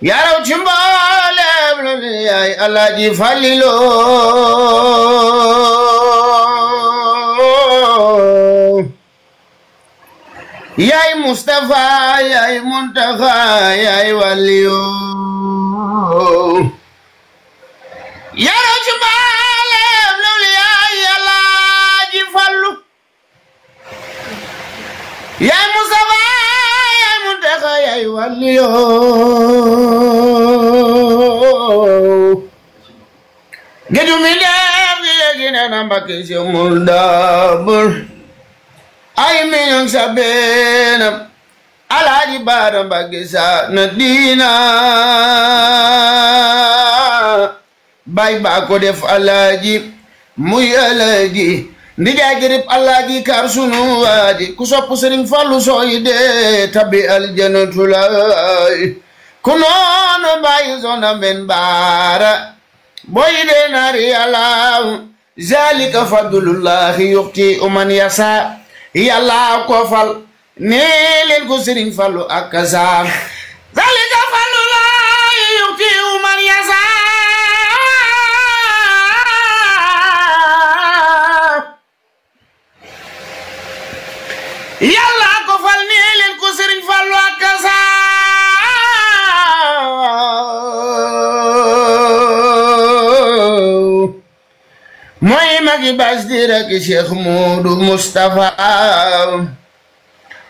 yaraw ci mboolem lu yaay Alaaji Falilu yaay Mustafa yaay Muntaxa yaay waliyu yaraw ci mboolem lu yaay Alaaji Fallu yaay Mustafa yaay Muntaxa yaay waliyu géju mi def gi yegi nena Mbakke si mul dabul ay miñong sa benam Alaaji Baara Mbakke sa na diina bay ba ko def Alaaji muy Alaaji ndijaay girib Alaaji kar sunu waadi ku sopp Sëriñ Fallu sooy de tabi aljanatu laay ku noonu bayi zona men baara boy de nari Allahu zalika fadlullahi yuxti man yasa yàlla ko fal nee leen ko Sëriñ Fallu ak sa zalika fadlullahi yuxti man yasa yàlla ko fal nee leen ko Sëriñ Fallu ak sa mooy magi bas di rek Cheikh Moodu Mustafa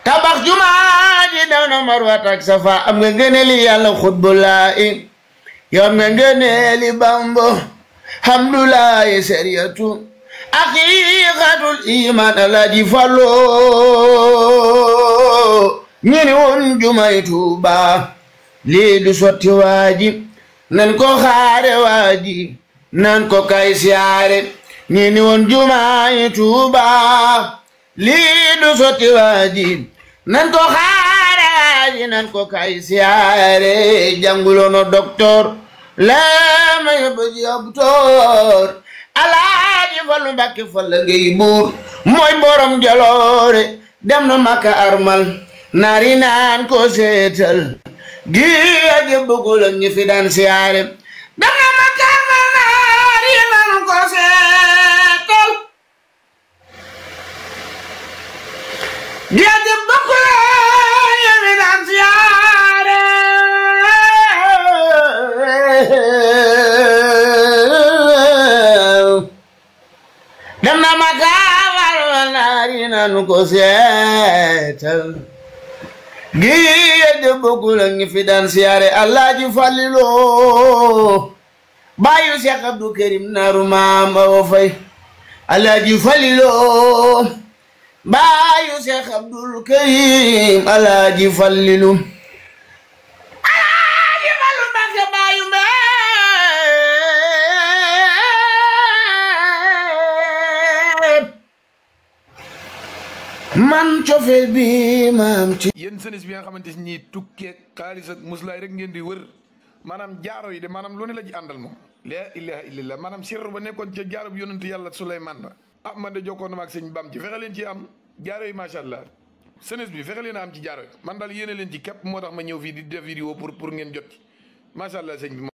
tabax jumaa ji daw na Marwa ak Safa am nga ngëneeli yàlla xutbulaayi yow am nga ngëneeli Bambo hamdulaayi sariyatu aqiqatul iman Alaaji Fallu ñini woon jumay Tuuba lii du sotti waaji nan ko xaare waaji nan ko kay siyaare ñini woon jumay Tuuba lii du sotti waaji nan ko xaare waaji nan ko kay siyaare jangulono docteur lama yóbbu ji docteur Alaaji Fallu Mbakke Falla ngay buur mooy borom jaloore dem na Makka armal naari naan ko seetal gi aje bëggul ak ñi fi daan siyaare dem na Makka armal naari naan ko seetal gi aje bëggul ak ñi fi daan siyaare dem na Makka armal naari naan ko seetal gi yedde bokkul ak ñi fi daan siyaare Alaaji Falilu baayu Seex Abdu Karim naaru maam Awa Fay Alaaji Falilu baayu Seex Abdul Karim Alaaji Falilu Alaaji Fallu Mbakke baayu man cofeel bi maam ci yéen senes bi nga xamante ni tukkee xaalis ak muslaay rek ngeen di wër maanaam jaaro yi de maanaam lu ne la ci àndal moom la ilaha illallah maanaam sirru ba nekkoon ca jaaro bi yonent yàlla Suleymaan ba ah man de jokkoon na ma ak sëñ Bam ci fexe leen ci am jaaro yi macha allah senes bi fexe leen a am ci jaaro yi man daal yéene leen ci képp moo tax ma ñëw fii di def vidéo pour ngeen jot macha allah sëñ bi